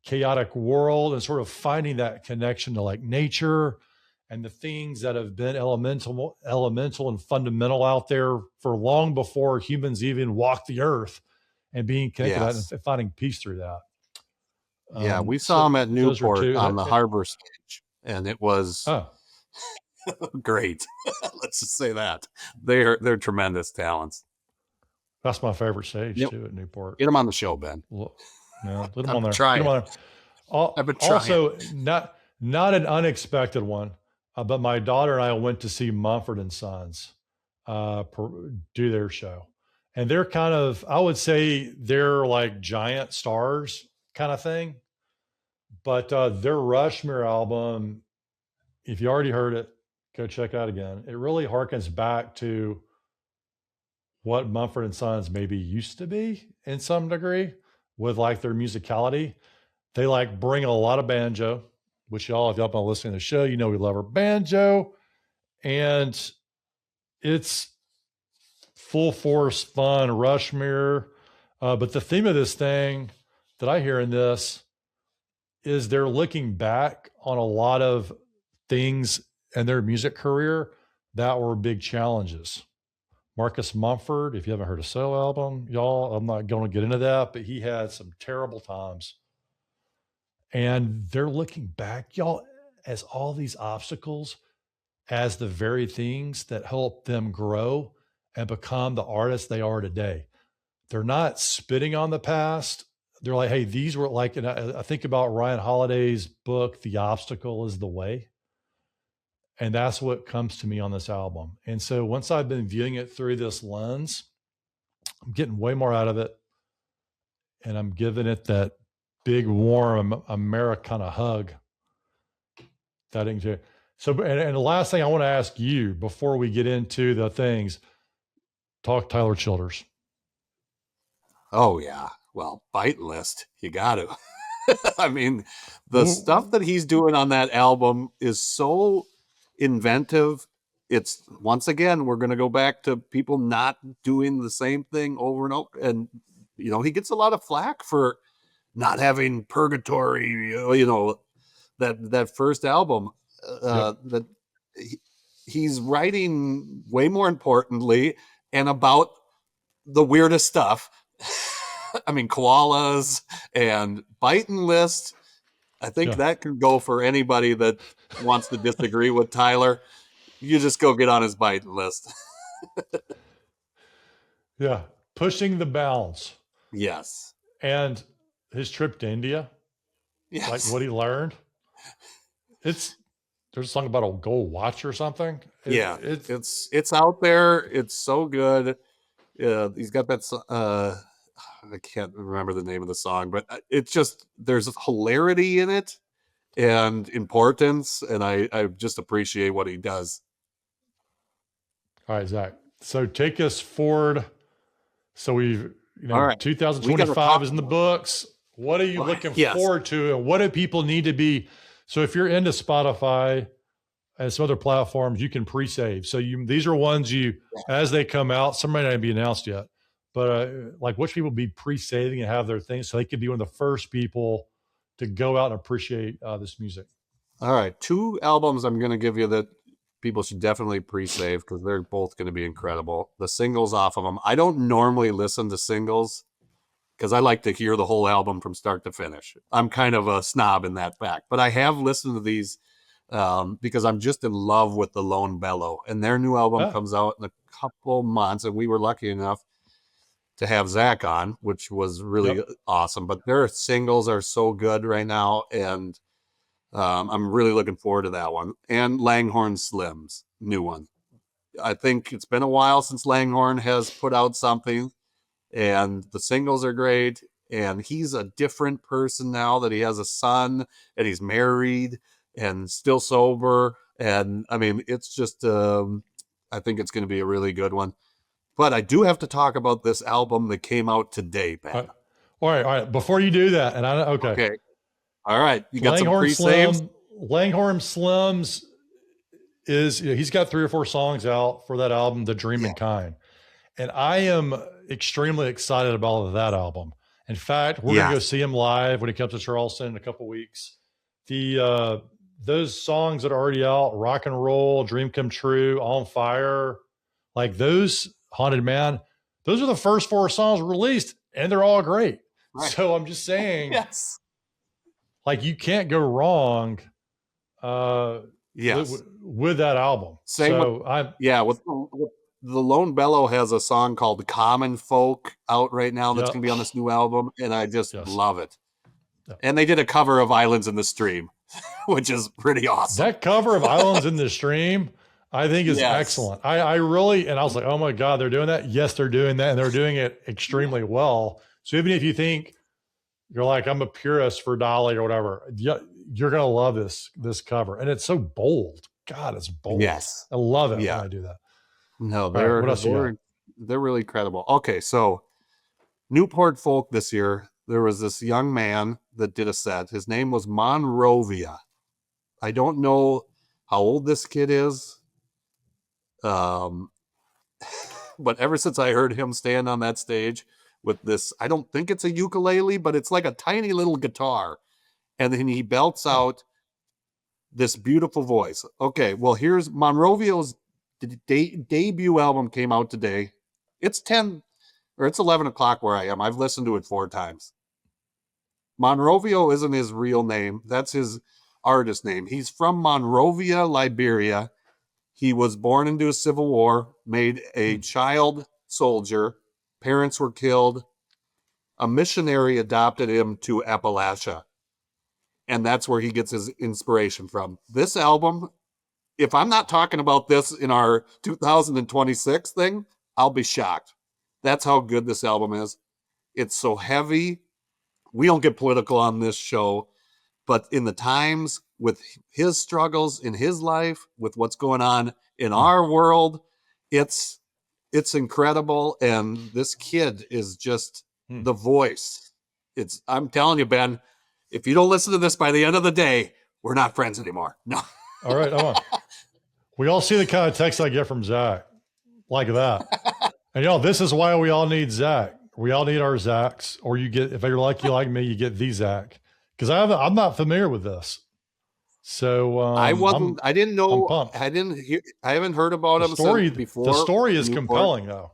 chaotic world and sort of finding that connection to like nature and the things that have been elemental and fundamental out there for long before humans even walked the earth, and being connected to that and finding peace through that. Yeah, we saw them at Newport on the harbor stage, and it was great. Let's just say that they're tremendous talents. That's my favorite stage too, at Newport. Get them on the show, Ben. No, get them on there. Trying. I've been trying. Also, not an unexpected one, but my daughter and I went to see Mumford & Sons do their show. And they're kind of, I would say they're like giant stars kind of thing. But their Rushmere album, if you already heard it, go check it out again. It really harkens back to what Mumford & Sons maybe used to be in some degree with like their musicality. They like bring a lot of banjo, which y'all, if y'all been listening to the show, you know we love our banjo. And it's full force fun, Rushmere. But the theme of this thing that I hear in this is they're looking back on a lot of things in their music career that were big challenges. Marcus Mumford, if you haven't heard a solo album, y'all, I'm not going to get into that, but he had some terrible times. And they're looking back, y'all, as all these obstacles as the very things that help them grow and become the artists they are today. They're not spitting on the past. They're like, hey, these were like, and I think about Ryan Holiday's book, The Obstacle is the Way. And that's what comes to me on this album. And so once I've been viewing it through this lens, I'm getting way more out of it. And I'm giving it that big, warm Americana hug. That didn't. So, and the last thing I want to ask you before we get into the things, talk Tyler Childers. Oh, yeah. Well, Bite List, you got to. I mean, the stuff that he's doing on that album is so inventive. It's, once again, we're going to go back to people not doing the same thing over and over. And, you know, he gets a lot of flack for not having Purgatory, you know, that first album. That he's writing way more importantly and about the weirdest stuff. I mean, koalas and Biting List. I think that could go for anybody that wants to disagree with Tyler. You just go get on his Biting List. Yeah. Pushing the bounds. Yes. And his trip to India. Yes. Like what he learned. There's a song about a gold watch or something. It's out there. It's so good. He's got that. I can't remember the name of the song, but it's just, there's hilarity in it and importance, and I just appreciate what he does. All right, Zach. So take us forward. So we've, all right. 2025 is in the books. What are you looking forward to, and what do people need to be? So if you're into Spotify and some other platforms, you can pre-save. So these are ones as they come out, some might not be announced yet, but like which people be pre-saving and have their things so they could be one of the first people to go out and appreciate this music. All right. 2 albums I'm going to give you that people should definitely pre-save because they're both going to be incredible. The singles off of them. I don't normally listen to singles because I like to hear the whole album from start to finish. I'm kind of a snob in that fact, but I have listened to these because I'm just in love with the Lone Bellow, and their new album comes out in a couple months, and we were lucky enough to have Zach on, which was really awesome. But their singles are so good right now, and I'm really looking forward to that one. And Langhorne Slim's new one. I think it's been a while since Langhorne has put out something, and the singles are great. And he's a different person now that he has a son and he's married and still sober. And I mean, it's just, I think it's going to be a really good one. But I do have to talk about this album that came out today, Ben. All right. Before you do that, and Okay. All right. You got Langhorne some pre-saves? Langhorne Slims he's got 3 or 4 songs out for that album, The Dreaming Kind. And I am extremely excited about that album. In fact, we're going to go see him live when he comes to Charleston in a couple of weeks. Those songs that are already out, Rock and Roll, Dream Come True, On Fire, like those, Haunted Man, those are the first 4 songs released, and they're all great. Right. So I'm just saying, like you can't go wrong with that album. Same with the Lone Bellow has a song called Common Folk out right now that's going to be on this new album, and I just love it. And they did a cover of Islands in the Stream, which is pretty awesome. That cover of Islands in the Stream, I think is excellent. I really, and I was like, oh my God, they're doing that? Yes, they're doing that, and they're doing it extremely well. So even if you think you're like, I'm a purist for Dolly or whatever, you're going to love this cover. And it's so bold. God, it's bold. Yes. I love it when I do that. No, they're really credible. Okay, so Newport Folk this year, there was this young man that did a set. His name was Monrovia. I don't know how old this kid is. But ever since I heard him stand on that stage with this, I don't think it's a ukulele, but it's like a tiny little guitar. And then he belts out this beautiful voice. Okay, well, here's Monrovia's debut album came out today. It's 11 o'clock where I am. I've listened to it 4 times. Monrovia isn't his real name. That's his artist name. He's from Monrovia, Liberia. He was born into a civil war, made a child soldier. Parents were killed. A missionary adopted him to Appalachia. And that's where he gets his inspiration from. This album, if I'm not talking about this in our 2026 thing, I'll be shocked. That's how good this album is. It's so heavy. We don't get political on this show, but in the times with his struggles in his life, with what's going on in our world, it's incredible. And this kid is just the voice. I'm telling you, Ben, if you don't listen to this by the end of the day, we're not friends anymore. No. All right. We all see the kind of text I get from Zach like that. And this is why we all need Zach. We all need our Zachs, or you get, if you're lucky like me, you get the Zach. Because I'm not familiar with this. So I didn't know. I haven't heard about him before. The story is compelling though.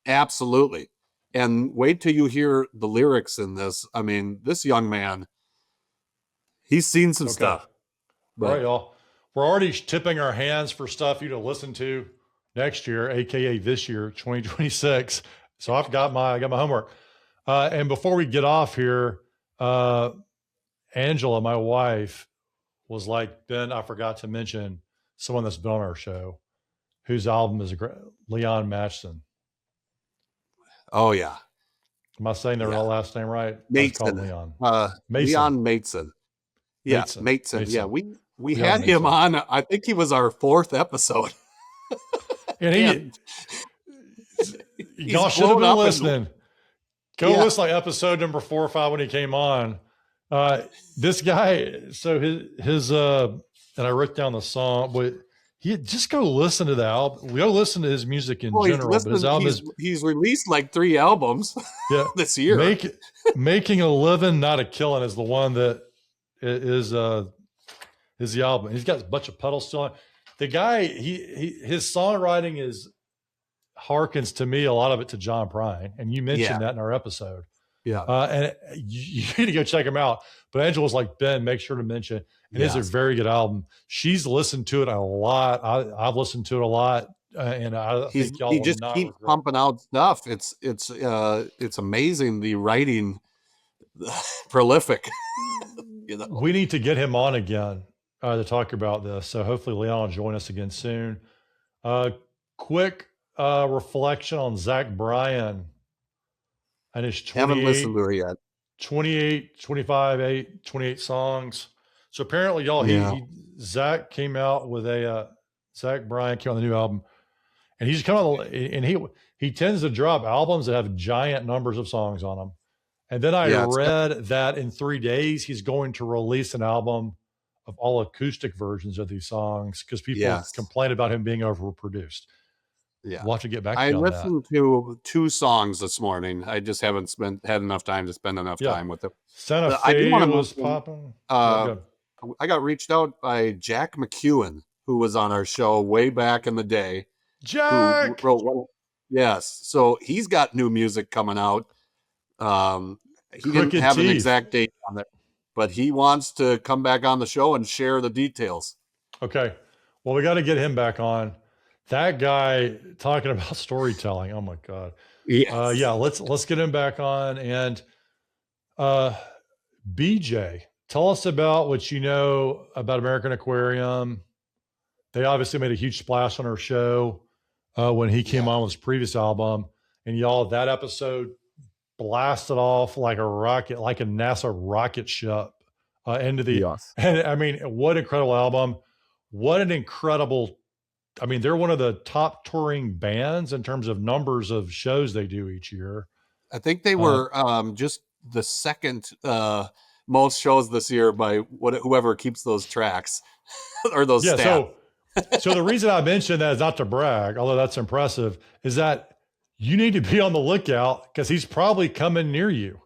Absolutely. And wait till you hear the lyrics in this. I mean, this young man, he's seen some stuff. But, all right, y'all. We're already tipping our hands for stuff you to listen to next year, aka this year, 2026. So I got my homework. And before we get off here, Angela, my wife, was like, Ben, I forgot to mention someone that's been on our show, whose album is Leon Matchson. Oh yeah. Am I saying their last name right? Matson. Leon. Leon Matson. Yeah, Matson. Yeah, we had him on. I think he was our 4th episode. And y'all should have been listening. Go listen to episode number 4 or 5 when he came on. This guy, so his and I wrote down the song, but he just go listen to the album. Go listen to his music in general. But his album he's released like 3 albums this year. Making a Living, Not a Killing is the one that is the album. He's got a bunch of pedals still on. The guy, his songwriting harkens to me, a lot of it to John Prine. And you mentioned that in our episode. Yeah. And you need to go check him out. But Angela's like, Ben, make sure to mention. And it's a very good album. She's listened to it a lot. I've listened to it a lot. And I think y'all he just keeps pumping out stuff. It's amazing, the writing, prolific. We need to get him on again to talk about this. So hopefully Leon will join us again soon. quick reflection on Zach Bryan and his Haven't listened to her yet. 28 songs. So apparently, y'all, Zach came out with Zach Bryan came on the new album, and he's kind of, and he tends to drop albums that have giant numbers of songs on them. And then I read that in 3 days, he's going to release an album of all acoustic versions of these songs because people complain about him being overproduced. Yeah. We'll have to get back to I listened to 2 songs this morning. I just haven't had enough time to spend enough time with them. Santa Fe was popping. I got reached out by Jack McEwen, who was on our show way back in the day. Jack! Who wrote one. Yes. So he's got new music coming out. He didn't have an exact date on it, but he wants to come back on the show and share the details. Okay. Well, we got to get him back on. That guy talking about storytelling. Oh my God. Yes. Let's get him back on. And BJ, tell us about what you know about American Aquarium. They obviously made a huge splash on our show when he came on with his previous album. And y'all, that episode blasted off like a rocket, like a NASA rocket ship into the, and I mean, what incredible album. What an incredible, I mean, they're one of the top touring bands in terms of numbers of shows they do each year. I think they were just the second most shows this year by whoever keeps those tracks or those stats. So the reason I mentioned that is not to brag, although that's impressive, is that you need to be on the lookout because he's probably coming near you.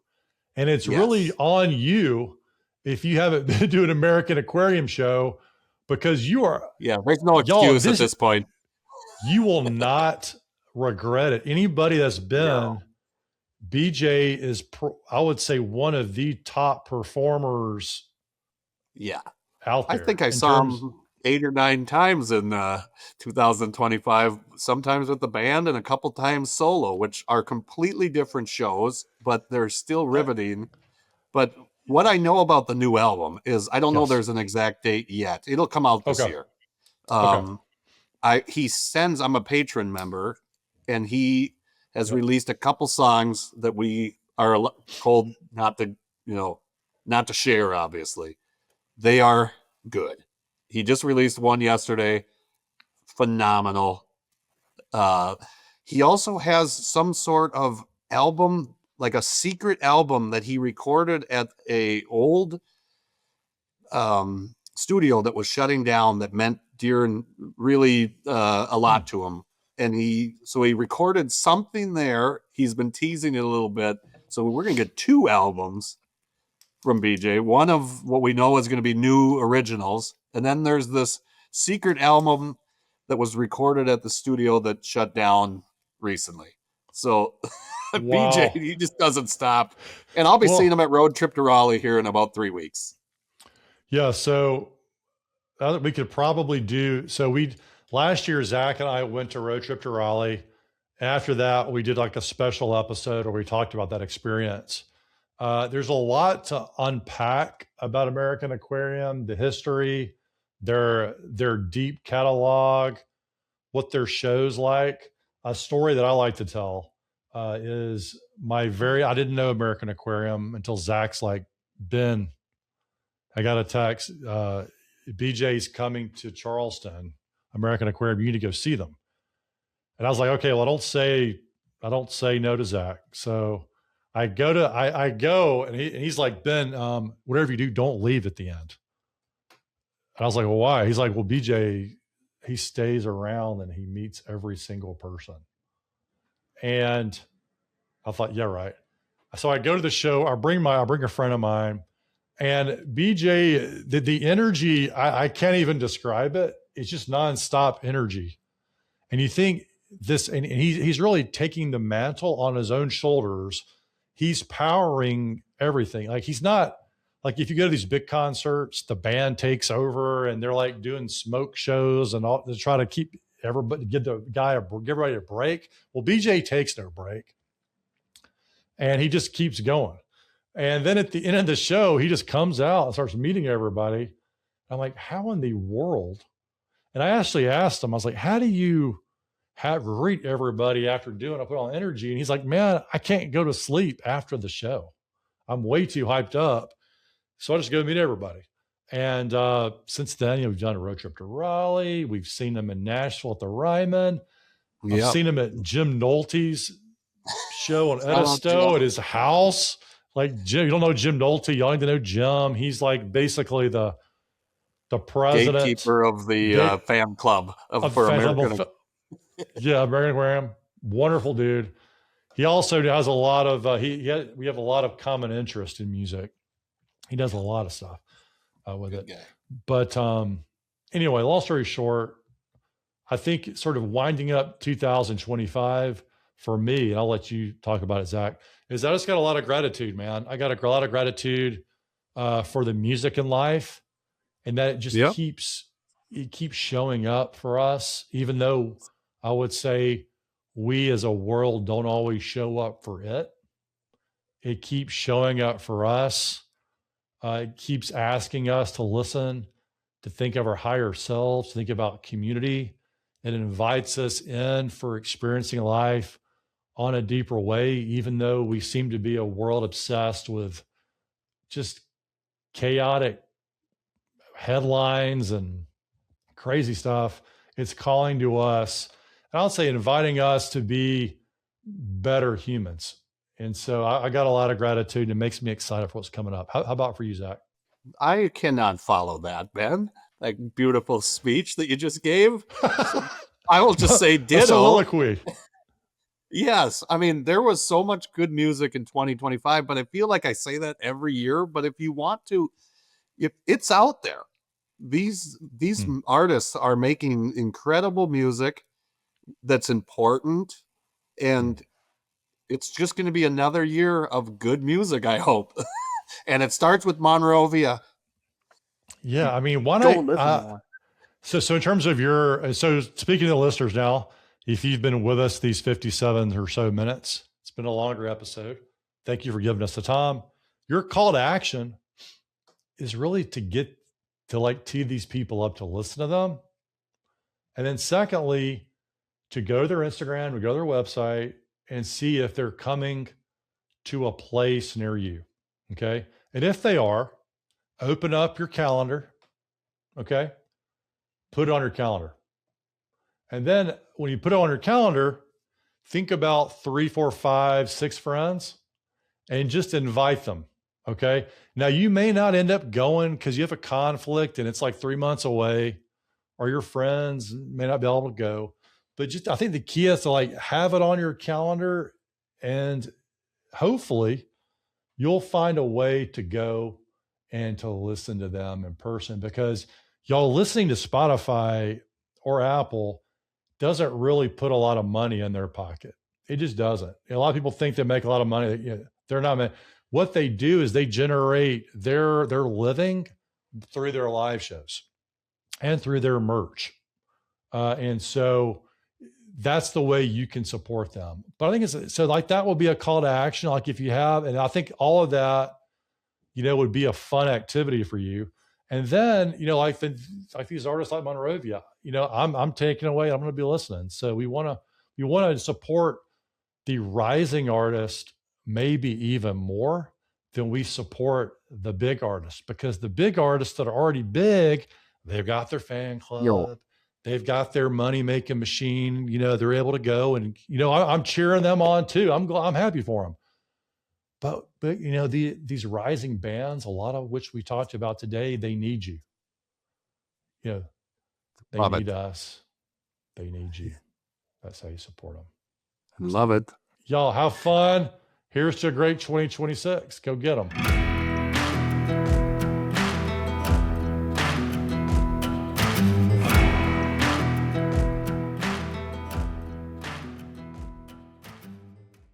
And it's really on you if you haven't been to an American Aquarium show because you are. Yeah, there's no excuse at this point. You will not regret it. Anybody that's been, BJ is, I would say, one of the top performers out there. I think I saw him 8 or 9 times in 2025, sometimes with the band and a couple times solo, which are completely different shows, but they're still riveting. But what I know about the new album is I don't know there's an exact date yet. It'll come out this year. I'm a patron member, and he has released a couple songs that we are told not to share, obviously. They are good. He just released one yesterday. Phenomenal. He also has some sort of album, like a secret album that he recorded at a old studio that was shutting down that meant dear and really a lot to him. And he recorded something there. He's been teasing it a little bit. So we're going to get 2 albums from BJ. One of what we know is going to be new originals. And then there's this secret album that was recorded at the studio that shut down recently. So BJ, he just doesn't stop. And I'll be seeing him at Road Trip to Raleigh here in about 3 weeks. Yeah. So we could probably do, last year, Zach and I went to Road Trip to Raleigh. After that, we did like a special episode where we talked about that experience. There's a lot to unpack about American Aquarium, the history, their deep catalog, what their show's like. A story that I like to tell is I didn't know American Aquarium until Zach's like, Ben, I got a text, BJ's coming to Charleston, American Aquarium, you need to go see them. And I was like, okay, well, I don't say no to Zach. So I go and he's like, Ben, whatever you do, don't leave at the end. And I was like, well, why? He's like, well, BJ, he stays around and he meets every single person. And I thought, yeah, right. So I go to the show. I bring a friend of mine, and BJ, the energy, I can't even describe it. It's just nonstop energy. And you think this, and he's really taking the mantle on his own shoulders. He's powering everything. Like he's not like, if you go to these big concerts, the band takes over and they're like doing smoke shows and all to try to keep everybody, give everybody a break. Well, BJ takes no break and he just keeps going. And then at the end of the show, he just comes out and starts meeting everybody. I'm like, how in the world? And I actually asked him, I was like, how do you greet everybody after doing I put on energy. And he's like, man, I can't go to sleep after the show. I'm way too hyped up. So I just go meet everybody. And since then, we've done a road trip to Raleigh. We've seen them in Nashville at the Ryman. I've seen him at Jim Nolte's show on Edisto at his house. Like, Jim, you don't know Jim Nolte. You all need to know Jim. He's like basically the president. Gatekeeper of the fan club for Americana. Yeah, American Graham. Wonderful dude. He also has a lot of, we have a lot of common interest in music. He does a lot of stuff with it. But anyway, long story short, I think sort of winding up 2025 for me, and I'll let you talk about it, Zach, is I just got a lot of gratitude, man. I got a lot of gratitude for the music in life, and that it just keeps showing up for us, even though I would say we as a world don't always show up for it. It keeps showing up for us. It keeps asking us to listen, to think of our higher selves, to think about community. It invites us in for experiencing life on a deeper way, even though we seem to be a world obsessed with just chaotic headlines and crazy stuff. It's calling to us, and I'll say inviting us to be better humans. And so I got a lot of gratitude, and it makes me excited for what's coming up. How about for you, Zach? I cannot follow that, Ben. That beautiful speech that you just gave. I will just say ditto. Soliloquy. Yes. I mean, there was so much good music in 2025, but I feel like I say that every year. But if you want to, if it's out there. These artists are making incredible music that's important, and it's just going to be another year of good music, I hope. And it starts with Monrovia. Yeah, I mean, why not? So in terms of so speaking to the listeners now, if you've been with us these 57 or so minutes, it's been a longer episode. Thank you for giving us the time. Your call to action is really to get to tee these people up to listen to them. And then secondly, to go to their Instagram, to go to their website and see if they're coming to a place near you. Okay. And if they are, open up your calendar. Okay. Put it on your calendar. And then when you put it on your calendar, think about 3, 4, 5, 6 friends and just invite them. Okay. Now you may not end up going because you have a conflict and it's like 3 months away, or your friends may not be able to go. But just, I think the key is to have it on your calendar, and hopefully you'll find a way to go and to listen to them in person, because y'all listening to Spotify or Apple doesn't really put a lot of money in their pocket. It just doesn't. A lot of people think they make a lot of money. They're not. What they do is they generate their living through their live shows and through their merch. And so that's the way you can support them. But I think that will be a call to action. Like if you have, and I think all of that, would be a fun activity for you. And then, like these artists like Monrovia, I'm taking away, I'm going to be listening. So we want to support the rising artist maybe even more than we support the big artists, because the big artists that are already big, they've got their fan club, they've got their money making machine, they're able to go and, I'm cheering them on too. I'm happy for them. But these rising bands, a lot of which we talked about today, they need you. They need us. They need you. That's how you support them. Love it. Y'all have fun. Here's to a great 2026. Go get them.